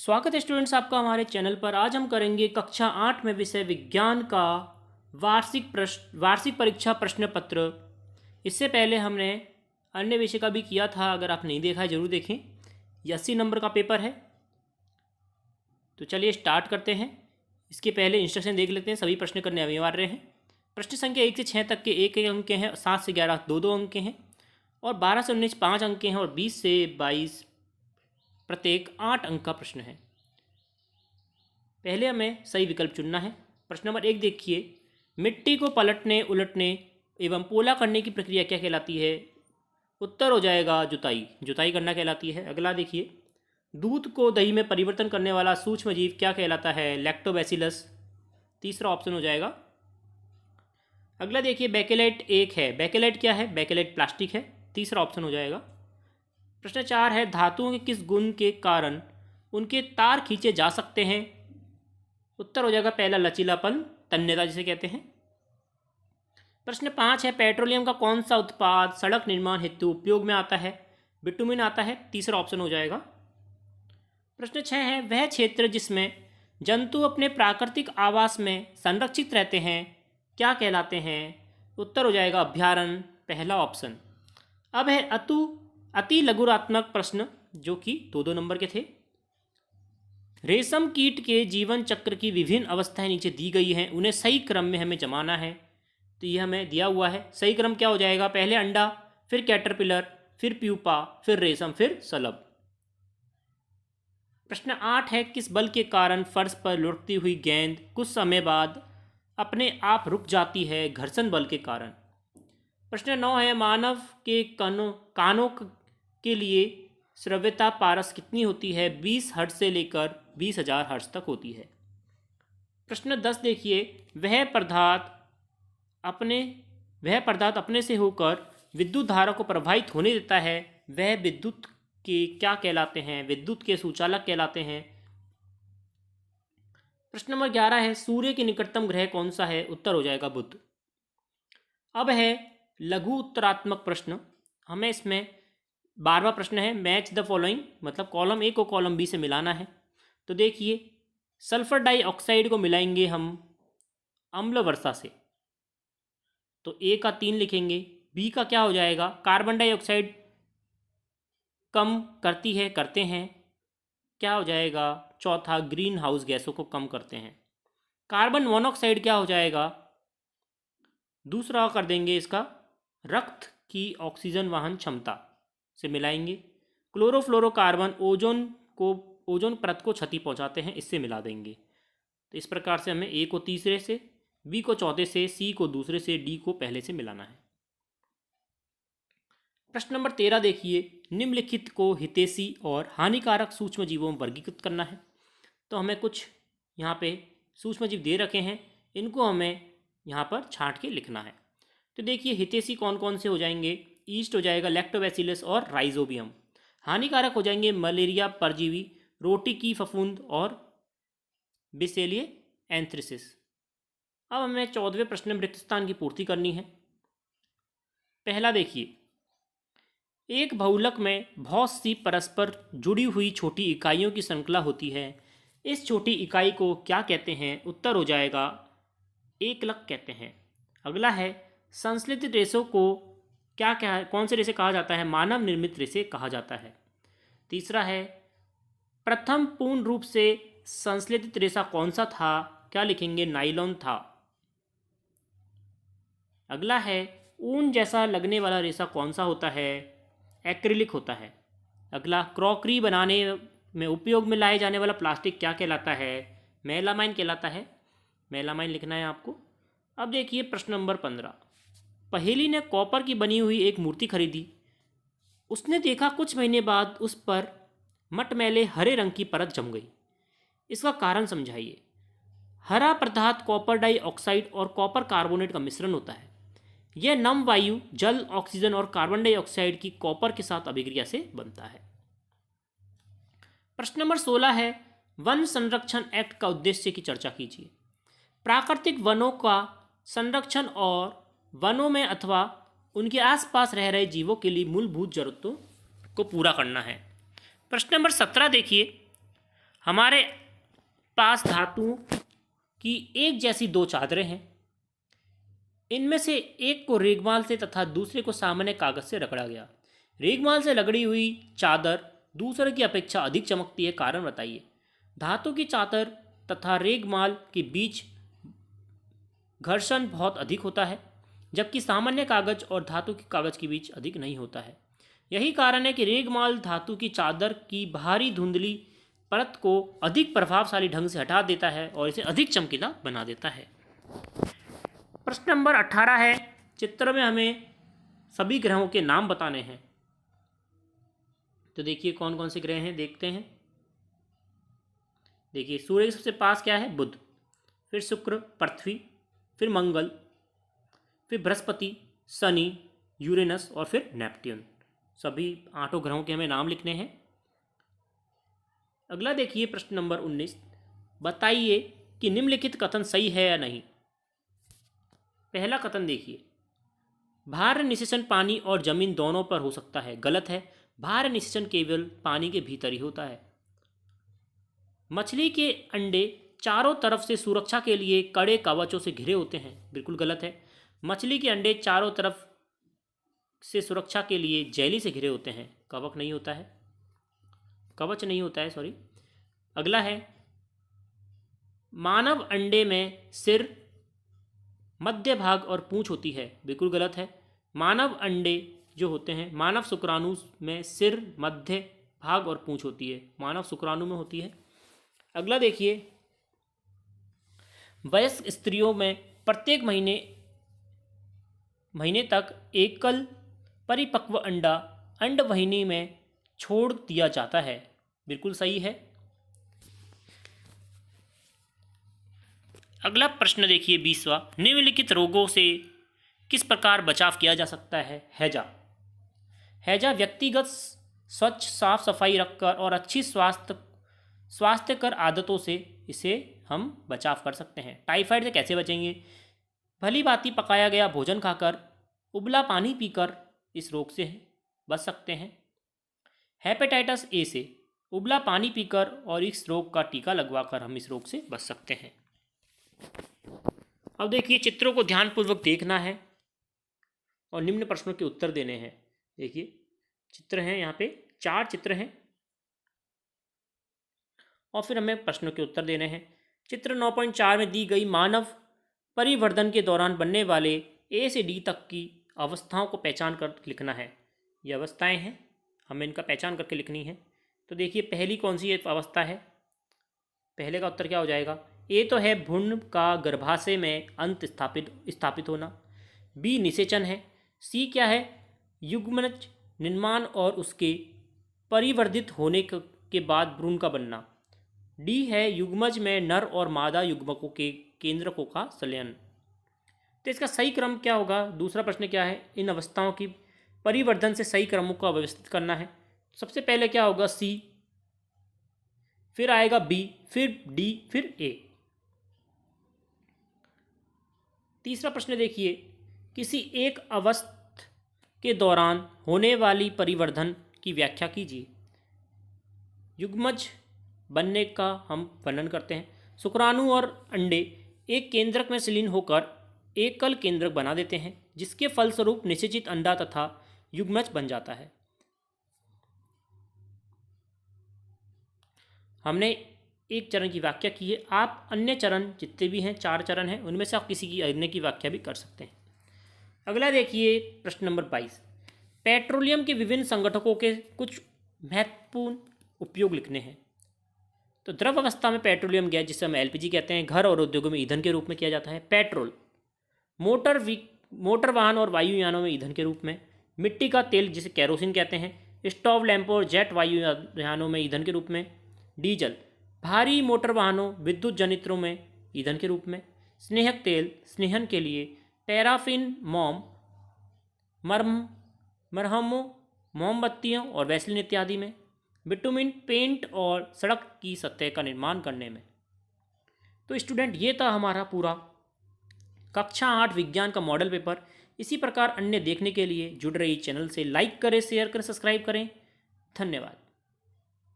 स्वागत है स्टूडेंट्स आपका हमारे चैनल पर। आज हम करेंगे कक्षा 8 में विषय विज्ञान का वार्षिक परीक्षा प्रश्न पत्र। इससे पहले हमने अन्य विषय का भी किया था, अगर आप नहीं देखा है ज़रूर देखें। ये 80 नंबर का पेपर है। तो चलिए स्टार्ट करते हैं। इसके पहले इंस्ट्रक्शन देख लेते हैं। सभी प्रश्न करने अनिवार्य हैं। प्रश्न संख्या 1 से 6 तक के एक अंक के हैं, 7 से 11 दो अंक के हैं, और 12 से 19 5 अंक के हैं, और 20 से 22 प्रत्येक 8 अंक का प्रश्न है। पहले हमें सही विकल्प चुनना है। प्रश्न नंबर 1 देखिए, मिट्टी को पलटने उलटने एवं पोला करने की प्रक्रिया क्या कहलाती है? उत्तर हो जाएगा जुताई। जुताई करना कहलाती है। अगला देखिए, दूध को दही में परिवर्तन करने वाला सूक्ष्म जीव क्या कहलाता है? लैक्टोबैसिलस। तीसरा ऑप्शन हो जाएगा। अगला देखिए, बेकेलाइट एक है। बेकेलाइट क्या है? बेकेलाइट प्लास्टिक है। तीसरा ऑप्शन हो जाएगा। प्रश्न 4 है, धातुओं के किस गुण के कारण उनके तार खींचे जा सकते हैं? उत्तर हो जाएगा पहला, लचीलापन, तन्यता जिसे कहते हैं। प्रश्न 5 है, पेट्रोलियम का कौन सा उत्पाद सड़क निर्माण हेतु उपयोग में आता है? बिटुमिन आता है। तीसरा ऑप्शन हो जाएगा। प्रश्न 6 है, वह क्षेत्र जिसमें जंतु अपने प्राकृतिक आवास में संरक्षित रहते हैं क्या कहलाते हैं? उत्तर हो जाएगा अभयारण्य, पहला ऑप्शन। अब है अति लघुरात्मक प्रश्न, जो कि 2 नंबर के थे। रेशम कीट के जीवन चक्र की विभिन्न अवस्थाएं नीचे दी गई हैं, उन्हें सही क्रम में हमें जमाना है। तो ये हमें दिया हुआ है। सही क्रम क्या हो जाएगा? पहले अंडा, फिर कैटरपिलर, फिर प्यूपा, फिर रेशम, फिर सलब। प्रश्न 8 है, किस बल के कारण फर्श पर लुढ़कती हुई गेंद कुछ समय बाद अपने आप रुक जाती है? घर्षण बल के कारण। प्रश्न 9 है, मानव के कानों के लिए श्रव्यता पारस कितनी होती है? 20 हर्ट्ज से लेकर 20,000 हर्ट्ज तक होती है। प्रश्न 10 देखिए, वह पदार्थ अपने से होकर विद्युत धारा को प्रभावित होने देता है, वह विद्युत के क्या कहलाते हैं? विद्युत के सुचालक कहलाते हैं। प्रश्न नंबर 11 है, सूर्य के निकटतम ग्रह कौन सा है? उत्तर हो जाएगा बुध। अब है लघु उत्तरात्मक प्रश्न। हमें इसमें 12वां प्रश्न है, मैच द फॉलोइंग, मतलब कॉलम ए को कॉलम बी से मिलाना है। तो देखिए, सल्फर डाइऑक्साइड को मिलाएंगे हम अम्ल वर्षा से, तो ए का 3 लिखेंगे। बी का क्या हो जाएगा? कार्बन डाइऑक्साइड कम करते हैं, क्या हो जाएगा? चौथा, ग्रीन हाउस गैसों को कम करते हैं। कार्बन मोनोऑक्साइड क्या हो जाएगा? दूसरा कर देंगे इसका, रक्त की ऑक्सीजन वहन क्षमता से मिलाएंगे। क्लोरोफ्लोरोकार्बन ओजोन परत को क्षति पहुंचाते हैं, इससे मिला देंगे। तो इस प्रकार से हमें ए को तीसरे से, बी को चौथे से, सी को दूसरे से, डी को पहले से मिलाना है। प्रश्न नंबर 13 देखिए, निम्नलिखित को हितैषी और हानिकारक सूक्ष्म जीवों में वर्गीकृत करना है। तो हमें कुछ यहाँ पे सूक्ष्म जीव दे रखे हैं, इनको हमें यहाँ पर छांट के लिखना है। तो देखिए, हितैषी कौन कौन से हो जाएंगे? ईस्ट हो जाएगा, लैक्टोबैसिलस और राइजोबियम। हानिकारक हो जाएंगे मलेरिया परजीवी, रोटी की फफूंद और बिसेलिए एंथ्रेसिस। अब हमें 14वें प्रश्न में रिक्त स्थान की पूर्ति करनी है। पहला देखिए, एक बहुलक में बहुत सी परस्पर जुड़ी हुई छोटी इकाइयों की श्रृंखला होती है, इस छोटी इकाई को क्या कहते हैं? उत्तर हो जाएगा एकलक कहते हैं। अगला है, संश्लेषित रेशों को कौन से रेशे कहा जाता है? मानव निर्मित रेशे कहा जाता है। तीसरा है, प्रथम पूर्ण रूप से संश्लेषित रेशा कौन सा था? क्या लिखेंगे? नाइलॉन था। अगला है, ऊन जैसा लगने वाला रेशा कौन सा होता है? एक्रिलिक होता है। अगला, क्रॉकरी बनाने में उपयोग में लाए जाने वाला प्लास्टिक क्या कहलाता है? मेलामाइन कहलाता है। मेलामाइन लिखना है आपको। अब देखिए प्रश्न नंबर 15, पहेली ने कॉपर की बनी हुई एक मूर्ति खरीदी। उसने देखा कुछ महीने बाद उस पर मटमैले हरे रंग की परत जम गई, इसका कारण समझाइए। हरा पदार्थ कॉपर डाइऑक्साइड और कॉपर कार्बोनेट का मिश्रण होता है। यह नम वायु जल, ऑक्सीजन और कार्बन डाइऑक्साइड की कॉपर के साथ अभिक्रिया से बनता है। प्रश्न नंबर 16 है, वन संरक्षण एक्ट का उद्देश्य की चर्चा कीजिए। प्राकृतिक वनों का संरक्षण और वनों में अथवा उनके आसपास रह रहे जीवों के लिए मूलभूत जरूरतों को पूरा करना है। प्रश्न नंबर 17 देखिए, हमारे पास धातुओं की एक जैसी दो चादरें हैं। इनमें से एक को रेगमाल से तथा दूसरे को सामान्य कागज से रगड़ा गया। रेगमाल से रगड़ी हुई चादर दूसरे की अपेक्षा अधिक चमकती है, कारण बताइए। धातु की चादर तथा रेगमाल के बीच घर्षण बहुत अधिक होता है, जबकि सामान्य कागज और धातु के कागज के बीच अधिक नहीं होता है। यही कारण है कि रेगमाल धातु की चादर की बाहरी धुंधली परत को अधिक प्रभावशाली ढंग से हटा देता है और इसे अधिक चमकीला बना देता है। प्रश्न नंबर 18 है, चित्र में हमें सभी ग्रहों के नाम बताने हैं। तो देखिए कौन कौन से ग्रह हैं, देखते हैं। देखिए सूर्य के सबसे पास क्या है, बुध, फिर शुक्र, पृथ्वी, फिर मंगल, फिर बृहस्पति, शनि, यूरेनस और फिर नेपट्यून। सभी 8 ग्रहों के हमें नाम लिखने हैं। अगला देखिए प्रश्न नंबर 19, बताइए कि निम्नलिखित कथन सही है या नहीं। पहला कथन देखिए, भार निषेचन पानी और जमीन दोनों पर हो सकता है। गलत है, भार निषेचन केवल पानी के भीतर ही होता है। मछली के अंडे चारों तरफ से सुरक्षा के लिए कड़े कवचों से घिरे होते हैं। बिल्कुल गलत है, मछली के अंडे चारों तरफ से सुरक्षा के लिए जेली से घिरे होते हैं, कवच नहीं होता है, कवच नहीं होता है, सॉरी। अगला है, मानव अंडे में सिर, मध्य भाग और पूंछ होती है। बिल्कुल गलत है, मानव अंडे जो होते हैं, मानव शुक्राणु में सिर, मध्य भाग और पूंछ होती है, मानव शुक्राणु में होती है। अगला देखिए, वयस्क स्त्रियों में प्रत्येक महीने तक एकल परिपक्व अंडा अंडवाहिनी में छोड़ दिया जाता है। बिल्कुल सही है। अगला प्रश्न देखिए 20वां, निम्नलिखित रोगों से किस प्रकार बचाव किया जा सकता है। हैजा, हैजा व्यक्तिगत स्वच्छ साफ सफाई रखकर और अच्छी स्वास्थ्यकर आदतों से इसे हम बचाव कर सकते हैं। टाइफाइड से कैसे बचेंगे, भली भांति पकाया गया भोजन खाकर, उबला पानी पीकर इस रोग से बच सकते हैं। हेपेटाइटिस ए से उबला पानी पीकर और इस रोग का टीका लगवाकर हम इस रोग से बच सकते हैं। अब देखिए चित्रों को ध्यानपूर्वक देखना है और निम्न प्रश्नों के उत्तर देने हैं। देखिए चित्र हैं, यहाँ पे 4 चित्र हैं और फिर हमें प्रश्नों के उत्तर देने हैं। चित्र 9.4 में दी गई मानव परिवर्धन के दौरान बनने वाले ए से डी तक की अवस्थाओं को पहचान कर लिखना है। ये अवस्थाएं हैं, हमें इनका पहचान करके लिखनी है। तो देखिए पहली कौन सी अवस्था है, पहले का उत्तर क्या हो जाएगा। ए तो है भ्रूण का गर्भाशय में अंत स्थापित होना। बी निषेचन है। सी क्या है, युग्मज निर्माण और उसके परिवर्धित होने के बाद भ्रूण का बनना। डी है युग्मज में नर और मादा युग्मकों के केंद्रकों का संलयन। तो इसका सही क्रम क्या होगा। दूसरा प्रश्न क्या है, इन अवस्थाओं की परिवर्धन से सही क्रमों को व्यवस्थित करना है। सबसे पहले क्या होगा, सी, फिर आएगा बी, फिर डी, फिर ए। तीसरा प्रश्न देखिए, किसी एक अवस्था के दौरान होने वाली परिवर्धन की व्याख्या कीजिए। युग्मज बनने का हम वर्णन करते हैं। शुक्राणु और अंडे एक केंद्रक में विलीन होकर एकल केंद्रक बना देते हैं, जिसके फलस्वरूप निषेचित अंडा तथा युग्मज बन जाता है। हमने एक चरण की व्याख्या की है। आप अन्य चरण जितने भी हैं, 4 चरण हैं, उनमें से आप किसी की अन्य की व्याख्या भी कर सकते हैं। अगला देखिए प्रश्न नंबर 22, पेट्रोलियम के विभिन्न संगठकों के कुछ महत्वपूर्ण उपयोग लिखने हैं। तो द्रव अवस्था में पेट्रोलियम गैस, जिसे हम एलपीजी कहते हैं, घर और उद्योगों में ईंधन के रूप में किया जाता है। पेट्रोल मोटर वाहन और वायुयानों में ईंधन के रूप में। मिट्टी का तेल, जिसे केरोसिन कहते हैं, स्टोव लैंपों और जेट वायुयानों में ईंधन के रूप में। डीजल भारी मोटर वाहनों, विद्युत जनित्रों में ईंधन के रूप में। स्नेहक तेल स्नेहन के लिए। पैराफिन मोम, मरहमों, मोमबत्तियों और वैसलीन इत्यादि में। बिटुमिन पेंट और सड़क की सतह का निर्माण करने में। तो स्टूडेंट ये था हमारा पूरा कक्षा 8 विज्ञान का मॉडल पेपर। इसी प्रकार अन्य देखने के लिए जुड़ रही चैनल से लाइक करें, शेयर करें, सब्सक्राइब करें। धन्यवाद।